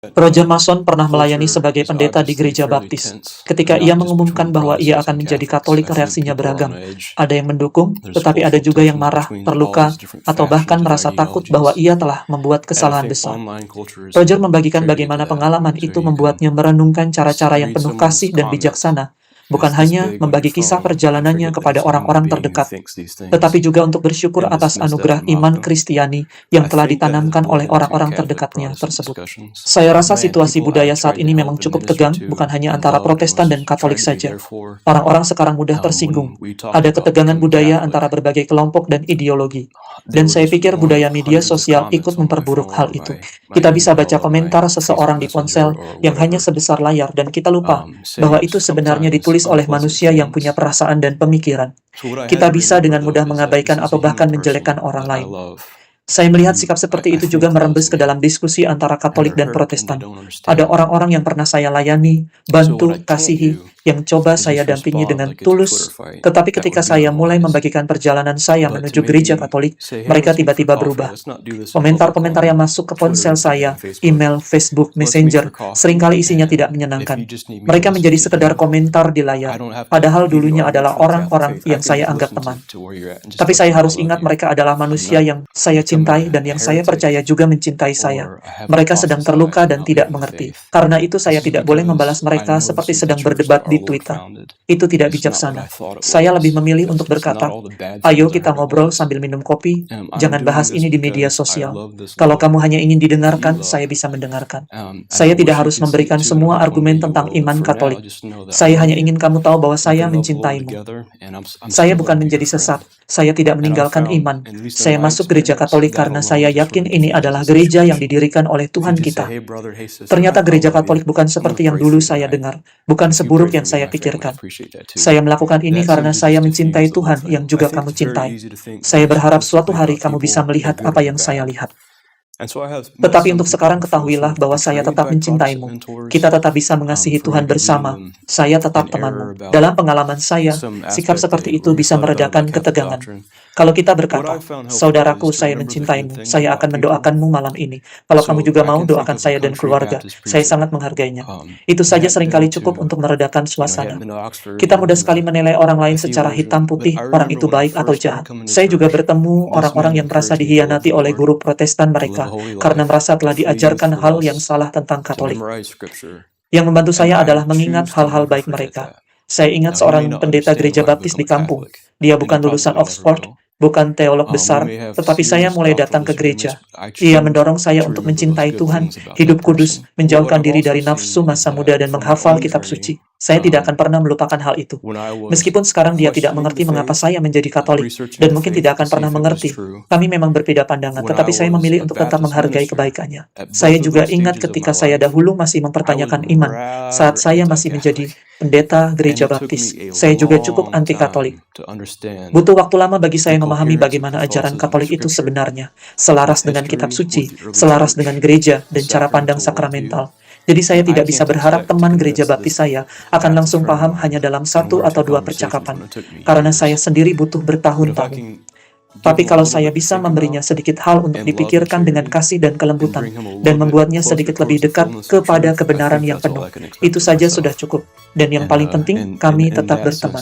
Roger Mason pernah melayani sebagai pendeta di gereja baptis. Ketika ia mengumumkan bahwa ia akan menjadi Katolik, reaksinya beragam. Ada yang mendukung, tetapi ada juga yang marah, terluka, atau bahkan merasa takut bahwa ia telah membuat kesalahan besar. Roger membagikan bagaimana pengalaman itu membuatnya merenungkan cara-cara yang penuh kasih dan bijaksana, bukan hanya membagi kisah perjalanannya kepada orang-orang terdekat, tetapi juga untuk bersyukur atas anugerah iman Kristiani yang telah ditanamkan oleh orang-orang terdekatnya tersebut. Saya rasa situasi budaya saat ini memang cukup tegang, bukan hanya antara Protestan dan Katolik saja. Orang-orang sekarang mudah tersinggung. Ada ketegangan budaya antara berbagai kelompok dan ideologi. Dan saya pikir budaya media sosial ikut memperburuk hal itu. Kita bisa baca komentar seseorang di ponsel yang hanya sebesar layar, dan kita lupa bahwa itu sebenarnya ditulis oleh manusia yang punya perasaan dan pemikiran. Kita bisa dengan mudah mengabaikan atau bahkan menjelekkan orang lain. Saya melihat sikap seperti itu juga merembes ke dalam diskusi antara Katolik dan Protestan. Ada orang-orang yang pernah saya layani, bantu, kasihi, yang coba saya dampingi dengan tulus, tetapi ketika saya mulai membagikan perjalanan saya menuju gereja Katolik, mereka tiba-tiba berubah. Komentar-komentar yang masuk ke ponsel saya, email, Facebook, Messenger, seringkali isinya tidak menyenangkan. Mereka menjadi sekedar komentar di layar, padahal dulunya adalah orang-orang yang saya anggap teman. Tapi saya harus ingat mereka adalah manusia yang saya cintai dan yang saya percaya juga mencintai saya. Mereka sedang terluka dan tidak mengerti. Karena itu saya tidak boleh membalas mereka seperti sedang berdebat di Twitter. Itu tidak bijaksana. Saya lebih memilih untuk berkata, ayo kita ngobrol sambil minum kopi, jangan bahas ini di media sosial. Kalau kamu hanya ingin didengarkan, saya bisa mendengarkan. Saya tidak harus memberikan semua argumen tentang iman Katolik. Saya hanya ingin kamu tahu bahwa saya mencintaimu. Saya bukan menjadi sesat. Saya tidak meninggalkan iman. Saya masuk gereja Katolik karena saya yakin ini adalah gereja yang didirikan oleh Tuhan kita. Ternyata gereja Katolik bukan seperti yang dulu saya dengar, bukan seburuk yang saya pikirkan. Saya melakukan ini karena saya mencintai Tuhan yang juga kamu cintai. Saya berharap suatu hari kamu bisa melihat apa yang saya lihat. Tetapi untuk sekarang ketahuilah bahwa saya tetap mencintaimu. Kita tetap bisa mengasihi Tuhan bersama. Saya tetap temanmu. Dalam pengalaman saya, sikap seperti itu bisa meredakan ketegangan. Kalau kita berkata, saudaraku, saya mencintaimu, saya akan mendoakanmu malam ini. Kalau kamu juga mau, doakan saya dan keluarga. Saya sangat menghargainya. Itu saja seringkali cukup untuk meredakan suasana. Kita mudah sekali menilai orang lain secara hitam putih, orang itu baik atau jahat. Saya juga bertemu orang-orang yang merasa dihianati oleh guru Protestan mereka, karena merasa telah diajarkan hal yang salah tentang Katolik. Yang membantu saya adalah mengingat hal-hal baik mereka. Saya ingat seorang pendeta gereja baptis di kampung. Dia bukan lulusan Oxford, bukan teolog besar, tetapi saya mulai datang ke gereja. Ia mendorong saya untuk mencintai Tuhan, hidup kudus, menjauhkan diri dari nafsu masa muda, dan menghafal kitab suci. Saya tidak akan pernah melupakan hal itu. Meskipun sekarang dia tidak mengerti mengapa saya menjadi Katolik, dan mungkin tidak akan pernah mengerti. Kami memang berbeda pandangan, tetapi saya memilih untuk tetap menghargai kebaikannya. Saya juga ingat ketika saya dahulu masih mempertanyakan iman, saat saya masih menjadi pendeta gereja baptis. Saya juga cukup anti-Katolik. Butuh waktu lama bagi saya memahami bagaimana ajaran Katolik itu sebenarnya, selaras dengan kitab suci, selaras dengan gereja, dan cara pandang sakramental. Jadi saya tidak bisa berharap teman gereja baptis saya akan langsung paham hanya dalam 1 atau 2 percakapan, karena saya sendiri butuh bertahun-tahun. Tapi kalau saya bisa memberinya sedikit hal untuk dipikirkan dengan kasih dan kelembutan, dan membuatnya sedikit lebih dekat kepada kebenaran yang penuh, itu saja sudah cukup. Dan yang paling penting, kami tetap berteman.